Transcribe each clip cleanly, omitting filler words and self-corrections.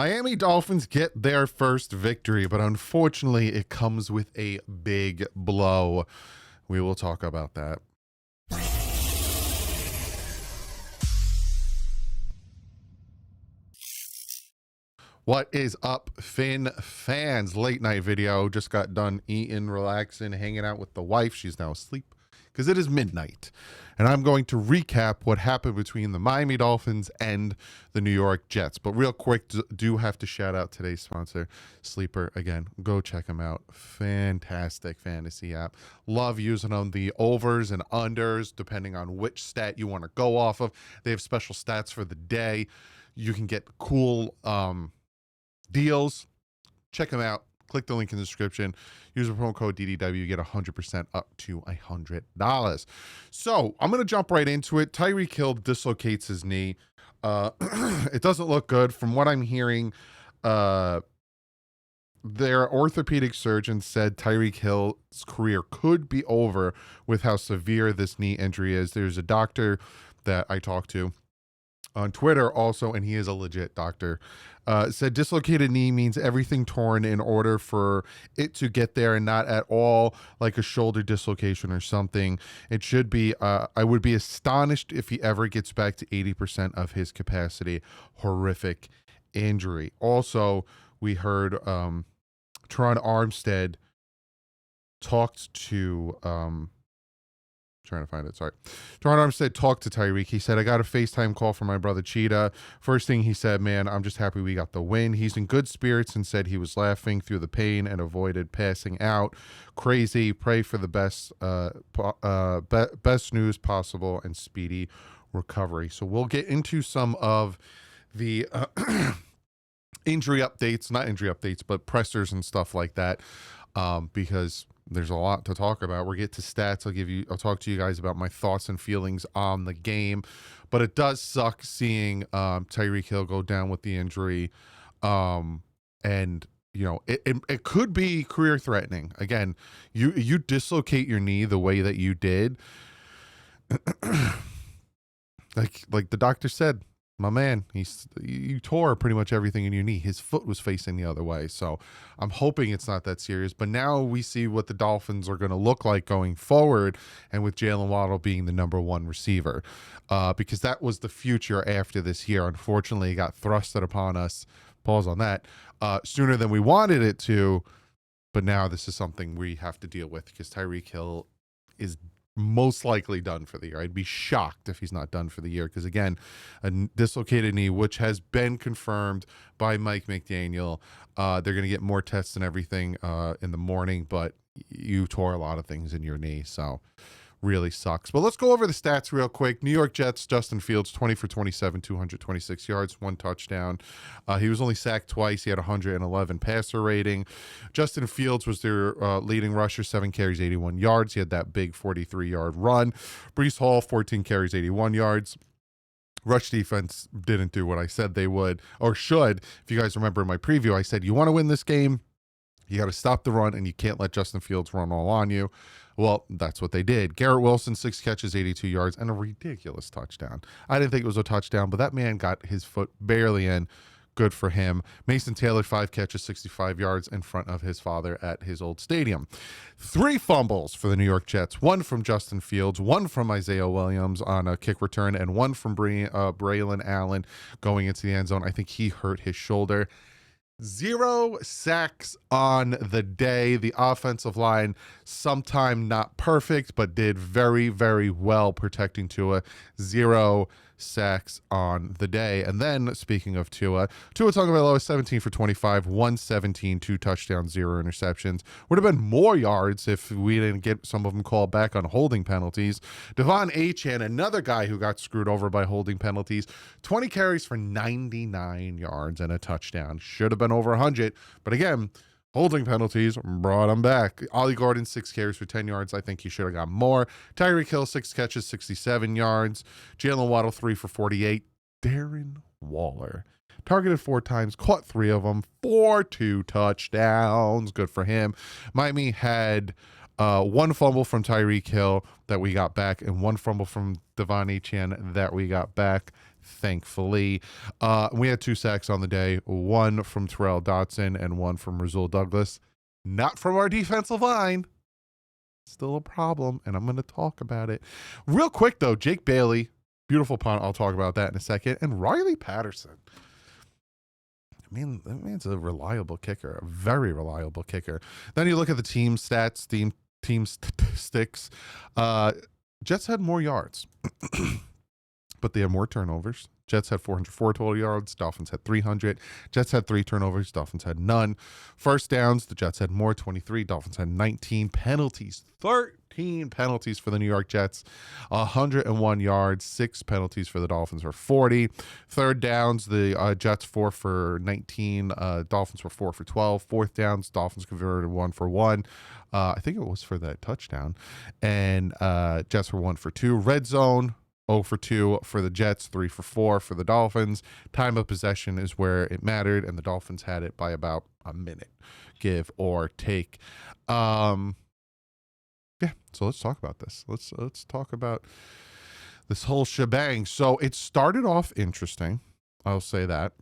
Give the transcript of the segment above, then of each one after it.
Miami Dolphins get their first victory, but unfortunately, it comes with a big blow. We will talk about that. What is up, Finn fans? Late night video. Just got done eating, relaxing, hanging out with the wife. She's now asleep because it is midnight. And I'm going to recap what happened between the Miami Dolphins and the New York Jets. But real quick, do have to shout out today's sponsor, Sleeper. Again, go check them out. Fantastic fantasy app. Love using them. The overs and unders, depending on which stat you want to go off of. They have special stats for the day. You can get cool deals. Check them out. Click the link in the description. Use the promo code DDW. Get 100% up to $100. So I'm going to jump right into it. Tyreek Hill dislocates his knee. It doesn't look good. From what I'm hearing, their orthopedic surgeon said Tyreek Hill's career could be over with how severe this knee injury is. There's a doctor that I talked to on Twitter also, and he is a legit doctor, said dislocated knee means everything torn in order for it to get there, and not at all like a shoulder dislocation or something. It should be, I would be astonished if he ever gets back to 80% of his capacity. Horrific injury. Also, we heard Teron Armstead talked to trying to find it. Sorry. Teron Armstead talked to Tyreek. He said, I got a FaceTime call from my brother Cheetah. First thing he said, man, I'm just happy we got the win. He's in good spirits and said he was laughing through the pain and avoided passing out. Crazy. Pray for the best news possible and speedy recovery. So we'll get into some of the injury updates, not injury updates, but pressers and stuff like that, because there's a lot to talk about. We'll get to stats. I'll talk to you guys about my thoughts and feelings on the game. But it does suck seeing Tyreek Hill go down with the injury. And you know, it could be career threatening. Again, you dislocate your knee the way that you did. like the doctor said, my man, you tore pretty much everything in your knee. His foot was facing the other way. So I'm hoping it's not that serious. But now we see what the Dolphins are going to look like going forward, and with Jalen Waddle being the #1 receiver, because that was the future after this year. Unfortunately, it got thrusted upon us, pause on that, sooner than we wanted it to. But now this is something we have to deal with because Tyreek Hill is most likely done for the year. I'd be shocked if he's not done for the year because, again, a dislocated knee, which has been confirmed by Mike McDaniel. They're going to get more tests and everything in the morning, but you tore a lot of things in your knee, so really sucks. But let's go over the stats real quick. New York Jets, Justin Fields, 20 for 27, 226 yards, 1 touchdown. He was only sacked twice. He had 111 passer rating. Justin Fields was their leading rusher, 7 carries, 81 yards. He had that big 43-yard run. Breece Hall, 14 carries, 81 yards. Rush defense didn't do what I said they would or should. If you guys remember in my preview, I said you want to win this game, you got to stop the run, and you can't let Justin Fields run all on you. Well, that's what they did. Garrett Wilson, 6 catches, 82 yards, and a ridiculous touchdown. I didn't think it was a touchdown, but that man got his foot barely in. Good for him. Mason Taylor, 5 catches, 65 yards in front of his father at his old stadium. 3 fumbles for the New York Jets. 1 from Justin Fields, 1 from Isaiah Williams on a kick return, and 1 from Braylon Allen going into the end zone. I think he hurt his shoulder. 0 sacks on the day. The offensive line, sometime not perfect, but did very, very well protecting Tua. 0 sacks on the day. And then, speaking of Tua Tagovailoa, 17 for 25, 117, 2 touchdowns, 0 interceptions. Would have been more yards if we didn't get some of them called back on holding penalties. Devon Achane, another guy who got screwed over by holding penalties, 20 carries for 99 yards and a touchdown. Should have been over 100, but again, holding penalties brought him back. Ollie Gordon, 6 carries for 10 yards. I think he should have got more. Tyreek Hill, 6 catches, 67 yards. Jalen Waddle, 3 for 48. Darren Waller targeted 4 times, caught 3 of them for 2 touchdowns. Good for him. Miami had 1 fumble from Tyreek Hill that we got back, and 1 fumble from Devon Achane that we got back. thankfully. We had 2 sacks on the day, one from Terrell Dotson and one from Rasul Douglas. Not from our defensive line. Still a problem, and I'm going to talk about it. Real quick, though, Jake Bailey, beautiful punt. I'll talk about that in a second. And Riley Patterson. I mean, that man's a reliable kicker, a very reliable kicker. Then you look at the team stats, team statistics. Jets had more yards, but they had more turnovers. Jets had 404 total yards. Dolphins had 300. Jets had 3 turnovers. Dolphins had none. First downs, the Jets had more, 23. Dolphins had 19. Penalties, 13 penalties for the New York Jets. 101 yards, 6 penalties for the Dolphins for 40. Third downs, the Jets 4 for 19. Dolphins were 4 for 12. Fourth downs, Dolphins converted 1 for 1. I think it was for that touchdown. And Jets were 1 for 2. Red zone, 0 for 2 for the Jets, 3 for 4 for the Dolphins. Time of possession is where it mattered, and the Dolphins had it by about a minute, give or take. Yeah, so let's talk about this. Let's talk about this whole shebang. So it started off interesting. I'll say that.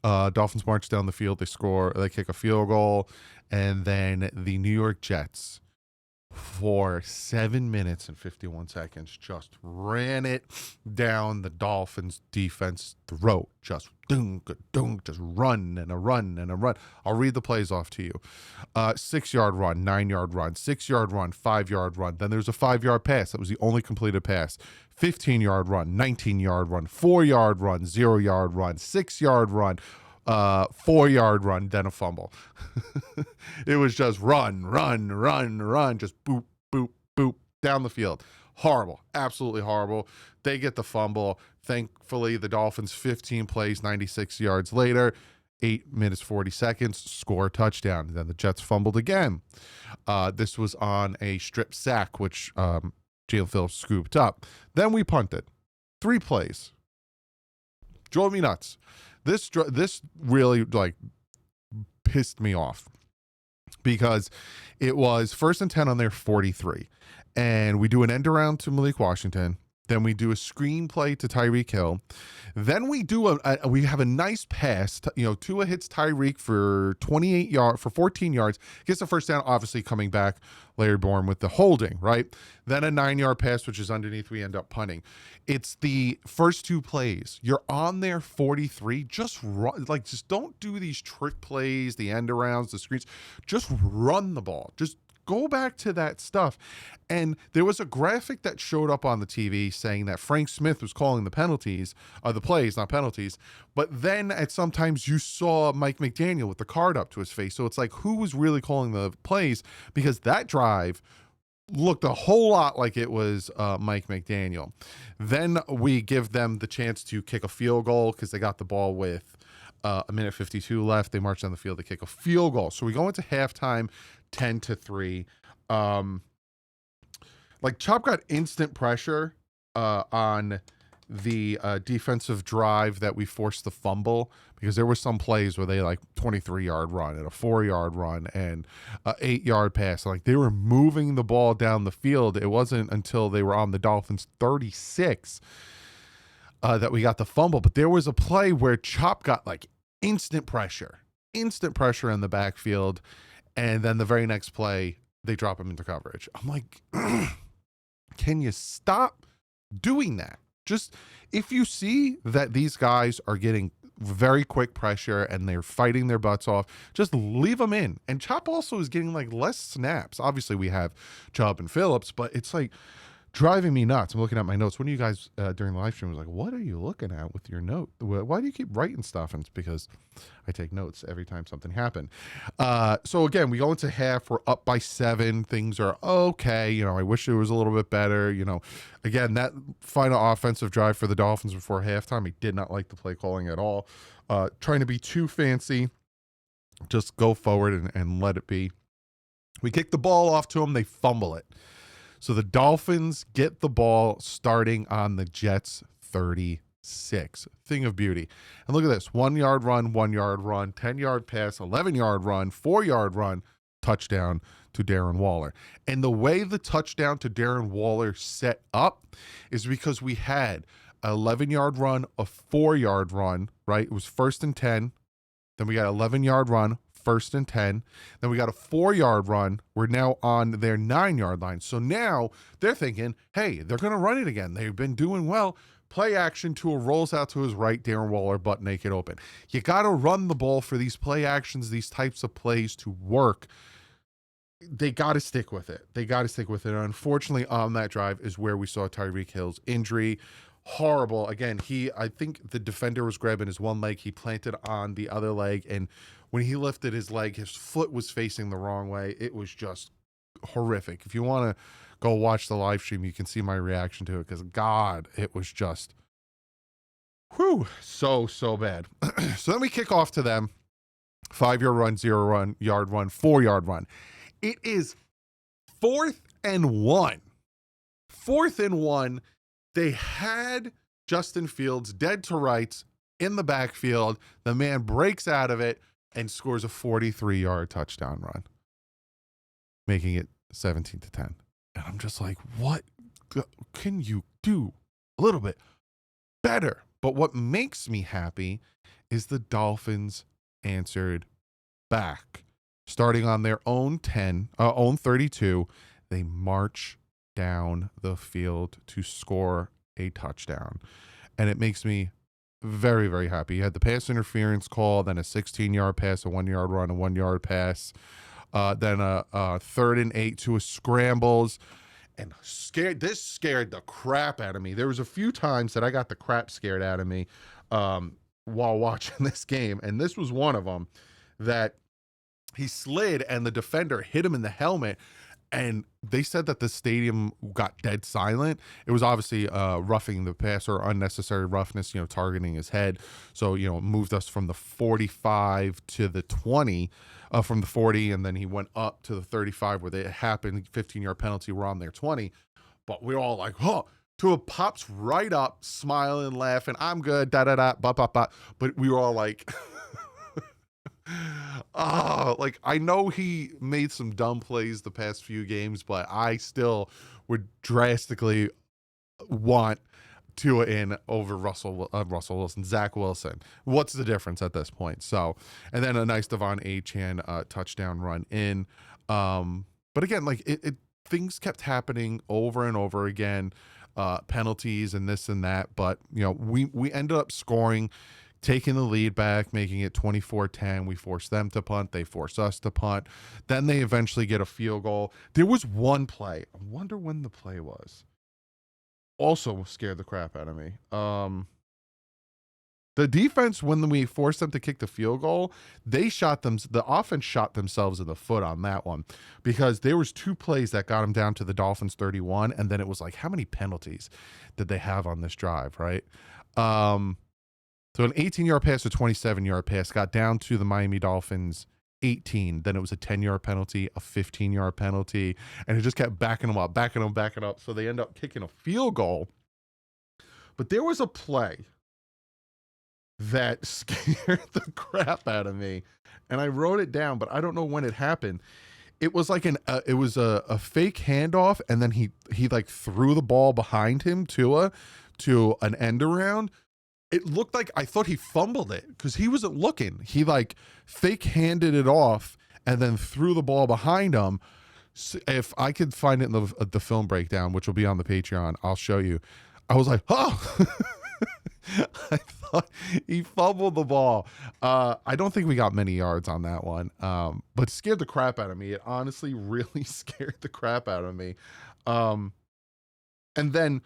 Dolphins march down the field. They kick a field goal, and then the New York Jets, for 7 minutes and 51 seconds, just ran it down the Dolphins defense throat. Just dunk, just run and a run and a run. I'll read the plays off to you. 6-yard run, 9-yard run, 6-yard run, 5-yard run. Then there's a 5-yard pass. That was the only completed pass. 15-yard run, 19-yard run, 4-yard run, 0-yard run, 6-yard run, 4-yard run, then a fumble. It was just run, just boop, boop, boop down the field. Horrible, absolutely horrible. They get the fumble. Thankfully, the Dolphins 15 plays, 96 yards later, 8 minutes, 40 seconds, score a touchdown. Then the Jets fumbled again. This was on a strip sack, which Jalen Phillips scooped up. Then we punted. 3 plays. Drove me nuts. This really pissed me off because it was 1st and 10 on their 43, and we do an end around to Malik Washington. Then we do a screen play to Tyreek Hill. Then we do we have a nice pass. Tua hits Tyreek for 14 yards. Gets the first down, obviously coming back. Larry Bourne with the holding, right? Then a 9-yard pass, which is underneath. We end up punting. It's the first 2 plays. You're on their 43. Just run, just don't do these trick plays, the end arounds, the screens. Just run the ball. Just go back to that stuff. And there was a graphic that showed up on the TV saying that Frank Smith was calling the penalties, the plays, not penalties. But then at sometimes you saw Mike McDaniel with the card up to his face. So it's like, who was really calling the plays? Because that drive looked a whole lot like it was Mike McDaniel. Then we give them the chance to kick a field goal because they got the ball with a minute 52 left. They march down the field to kick a field goal. So we go into halftime 10-3. Chop got instant pressure on the defensive drive that we forced the fumble, because there were some plays where they 23-yard run and a 4-yard run and a 8-yard pass. They were moving the ball down the field. It wasn't until they were on the Dolphins 36 that we got the fumble. But there was a play where Chop got instant pressure in the backfield. And then the very next play, they drop him into coverage. I'm like, can you stop doing that? Just, if you see that these guys are getting very quick pressure and they're fighting their butts off, just leave them in. And Chop also is getting less snaps. Obviously, we have Chubb and Phillips, but it's driving me nuts. I'm looking at my notes. One of you guys during the live stream was like, what are you looking at with your note? Why do you keep writing stuff? And it's because I take notes every time something happened. So again, we go into half. We're up by 7. Things are okay. I wish it was a little bit better. Again, that final offensive drive for the Dolphins before halftime, I did not like the play calling at all. Trying to be too fancy. Just go forward and let it be. We kick the ball off to them. They fumble it. So the Dolphins get the ball starting on the Jets 36. Thing of beauty. And look at this. 1-yard run, 1-yard run, 10-yard pass, 11-yard run, 4-yard run, touchdown to Darren Waller. And the way the touchdown to Darren Waller set up is because we had an 11-yard run, a 4-yard run, right? It was 1st and 10. Then we got 11-yard run, 1st and 10. Then we got a 4-yard run. We're now on their 9-yard line. So now they're thinking, hey, they're going to run it again. They've been doing well. Play action, Tua rolls out to his right, Darren Waller butt naked open. You got to run the ball for these play actions, these types of plays to work. They got to stick with it. And unfortunately, on that drive is where we saw Tyreek Hill's injury. Horrible. Again, I think the defender was grabbing his one leg. He planted on the other leg. And when he lifted his leg, his foot was facing the wrong way. It was just horrific. If you want to go watch the live stream, you can see my reaction to it because, God, it was just, so bad. So then we kick off to them. 5-yard run, 0-yard run, 4-yard run. It is 4th and 1. 4th and 1. They had Justin Fields dead to rights in the backfield. The man breaks out of it and scores a 43-yard touchdown run, making it 17-10. And I'm just like, what can you do a little bit better? But what makes me happy is the Dolphins answered back. Starting on their own 32, they march down the field to score a touchdown. And it makes me very, very happy. You had the pass interference call, then a 16-yard pass, a 1-yard run, a 1-yard pass, then a 3rd and 8 to a scrambles. And this scared the crap out of me. There was a few times that I got the crap scared out of me while watching this game. And this was one of them that he slid and the defender hit him in the helmet. And they said that the stadium got dead silent. It was obviously roughing the passer, unnecessary roughness, targeting his head. So, moved us from the 45 to the 20, from the 40, and then he went up to the 35 where it happened, 15-yard penalty, we're on their 20. But we're all like, oh, Tua pops right up, smiling, laughing, I'm good, da-da-da, ba-ba-ba. But we were all like... I know he made some dumb plays the past few games, but I still would drastically want Tua in over Russell Wilson, Zach Wilson. What's the difference at this point? So, and then a nice Devon Achane touchdown run in. But again, things kept happening over and over again, penalties and this and that. But we ended up scoring, taking the lead back, making it 24-10. We forced them to punt. They forced us to punt. Then they eventually get a field goal. There was one play. I wonder when the play was. Also scared the crap out of me. The defense, when we forced them to kick the field goal, the offense shot themselves in the foot on that one because there was 2 plays that got them down to the Dolphins 31. And then it was like, how many penalties did they have on this drive, right? So an 18-yard pass, a 27-yard pass got down to the Miami Dolphins 18. Then it was a 10-yard penalty, a 15-yard penalty, and it just kept backing them up. So they end up kicking a field goal. But there was a play that scared the crap out of me, and I wrote it down, but I don't know when it happened. It was like a fake handoff, and then he threw the ball behind him to an end around. It looked like, I thought he fumbled it because he wasn't looking. He fake handed it off and then threw the ball behind him. So if I could find it in the film breakdown, which will be on the Patreon, I'll show you. I was like, oh, I thought he fumbled the ball. I don't think we got many yards on that one, but scared the crap out of me. It honestly really scared the crap out of me. And then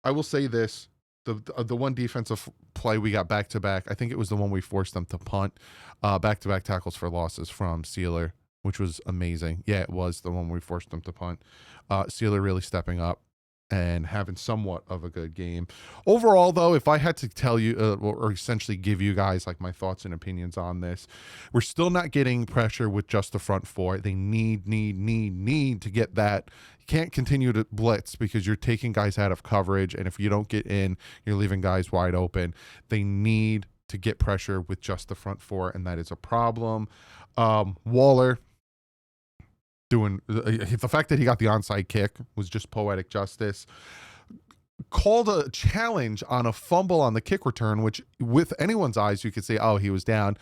I will say this. The one defensive play we got back-to-back, I think it was the one we forced them to punt, back-to-back tackles for losses from Sealer, which was amazing. Yeah, it was the one we forced them to punt. Sealer really stepping up and having somewhat of a good game. Overall, though, if I had to tell you or essentially give you guys my thoughts and opinions on this, we're still not getting pressure with just the front 4. They need to get that. You can't continue to blitz because you're taking guys out of coverage, and if you don't get in, you're leaving guys wide open. They need to get pressure with just the front 4, and that is a problem. Waller, doing the fact that he got the onside kick was just poetic justice. called a challenge on a fumble on the kick return, which with anyone's eyes, you could say, oh, he was down.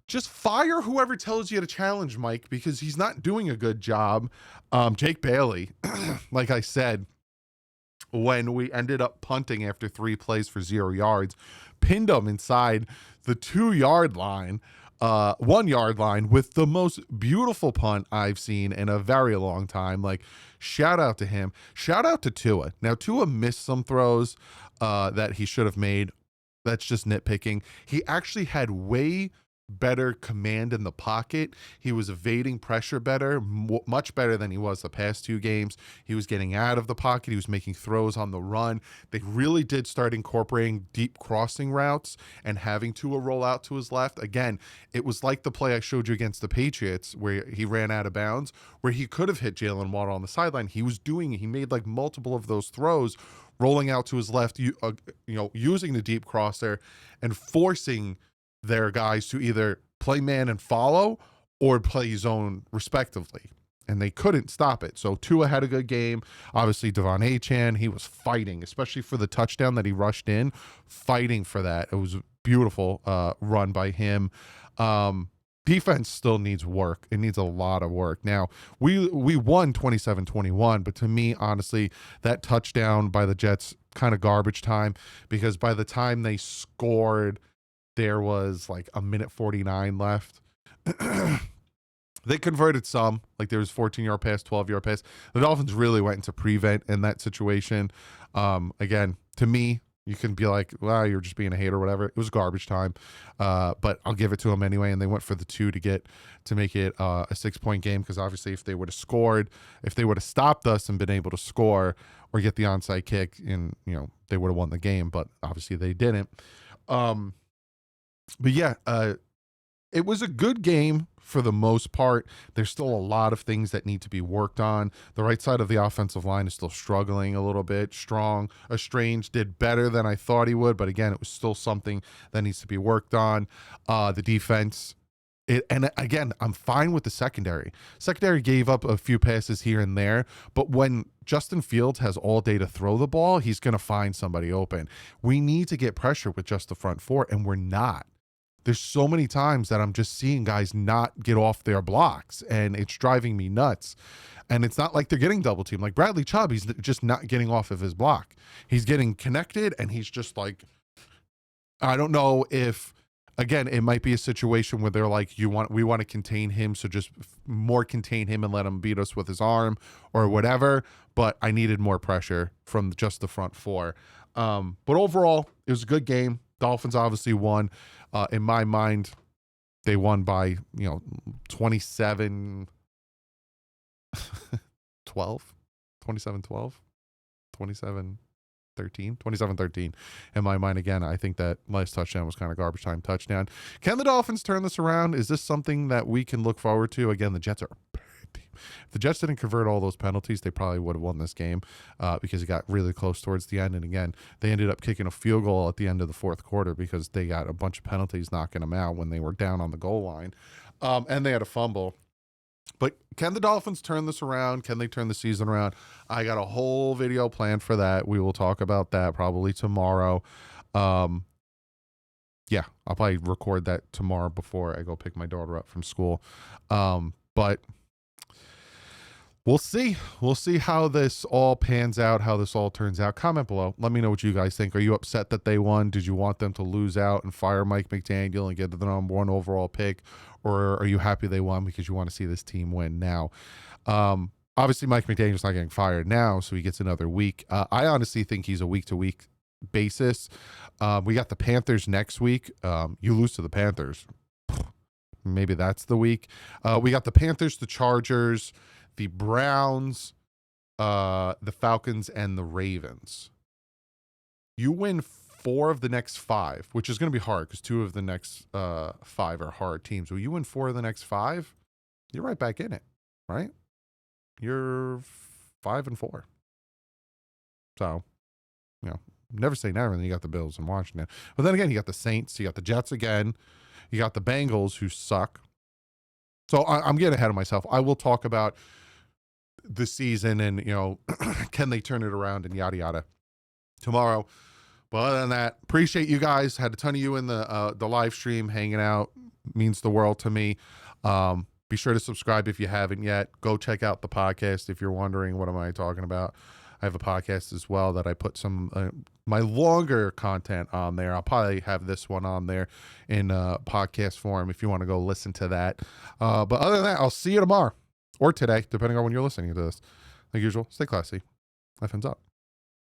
Just fire whoever tells you to challenge Mike, because he's not doing a good job. Jake Bailey, like I said, when we ended up punting after 3 plays for 0 yards, pinned him inside the 2-yard line, 1-yard line, with the most beautiful punt I've seen in a very long time. Like, shout out to him. Shout out to Tua. Now, Tua missed some throws that he should have made. That's just nitpicking. He actually had way better command in the pocket. He was evading pressure better, much better than he was the past 2 games. He was getting out of the pocket. He was making throws on the run. They really did start incorporating deep crossing routes and having Tua roll out to his left. Again, it was like the play I showed you against the Patriots where he ran out of bounds, where he could have hit Jalen Waddle on the sideline. He made like multiple of those throws, rolling out to his left, using the deep crosser and forcing their guys to either play man and follow or play zone respectively. And they couldn't stop it. So Tua had a good game. Obviously, Devon Achane, he was fighting, especially for the touchdown that he rushed in, fighting for that. It was a beautiful run by him. Defense still needs work. It needs a lot of work. Now, we won 27-21, but to me, honestly, that touchdown by the Jets, kind of garbage time, because by the time they scored, there was like 1:49 left. They converted some, like there was 14-yard pass, 12-yard pass. The Dolphins really went into prevent in that situation. Again, to me, you can be like, well, you're just being a hater or whatever. It was garbage time, but I'll give it to them anyway. And they went for the 2 to make it a 6-point game, because obviously if they would have scored, if they would have stopped us and been able to score or get the onside kick, and they would have won the game. But obviously they didn't. But yeah, it was a good game for the most part. There's still a lot of things that need to be worked on. The right side of the offensive line is still struggling a little bit. Strange did better than I thought he would, but again, it was still something that needs to be worked on. The defense, and again, I'm fine with the secondary. Secondary gave up a few passes here and there, but when Justin Fields has all day to throw the ball, he's going to find somebody open. We need to get pressure with just the front 4, and we're not. There's so many times that I'm just seeing guys not get off their blocks, and it's driving me nuts. And it's not like they're getting double teamed. Like Bradley Chubb, he's just not getting off of his block. He's getting connected, and he's just like, I don't know if, again, it might be a situation where they're like, we want to contain him, so just more contain him and let him beat us with his arm or whatever. But I needed more pressure from just the front 4. But overall, it was a good game. Dolphins obviously won. In my mind, they won by 27-12, 27-12, 27-13, 27-13. In my mind, again, I think that last touchdown was kind of garbage time touchdown. Can the Dolphins turn this around? Is this something that we can look forward to? Again, the Jets are a bad team. If the Jets didn't convert all those penalties, they probably would have won this game because it got really close towards the end. And again, they ended up kicking a field goal at the end of the 4th quarter because they got a bunch of penalties knocking them out when they were down on the goal line. And they had a fumble. But can the Dolphins turn this around? Can they turn the season around? I got a whole video planned for that. We will talk about that probably tomorrow. Yeah, I'll probably record that tomorrow before I go pick my daughter up from school. But we'll see. We'll see how this all pans out, how this all turns out. Comment below. Let me know what you guys think. Are you upset that they won? Did you want them to lose out and fire Mike McDaniel and get the number 1 overall pick? Or are you happy they won because you want to see this team win now? Obviously, Mike McDaniel's not getting fired now, so he gets another week. I honestly think he's a week-to-week basis. We got the Panthers next week. You lose to the Panthers. Maybe that's the week. We got the Panthers, the Chargers, the Browns, the Falcons, and the Ravens. You win 4 of the next 5, which is going to be hard because 2 of the next 5 are hard teams. Will you win 4 of the next 5? You're right back in it, right? You're 5-4. So, never say never. And then you got the Bills and Washington. But then again, you got the Saints, you got the Jets again, you got the Bengals who suck. So I'm getting ahead of myself. I will talk about the season and, can they turn it around and yada, yada tomorrow. But other than that, appreciate you guys. Had a ton of you in the live stream hanging out. Means the world to me. Be sure to subscribe if you haven't yet. Go check out the podcast if you're wondering what am I talking about. I have a podcast as well that I put some my longer content on there. I'll probably have this one on there in podcast form if you want to go listen to that. But other than that, I'll see you tomorrow or today, depending on when you're listening to this. Like usual, stay classy. Life ends up.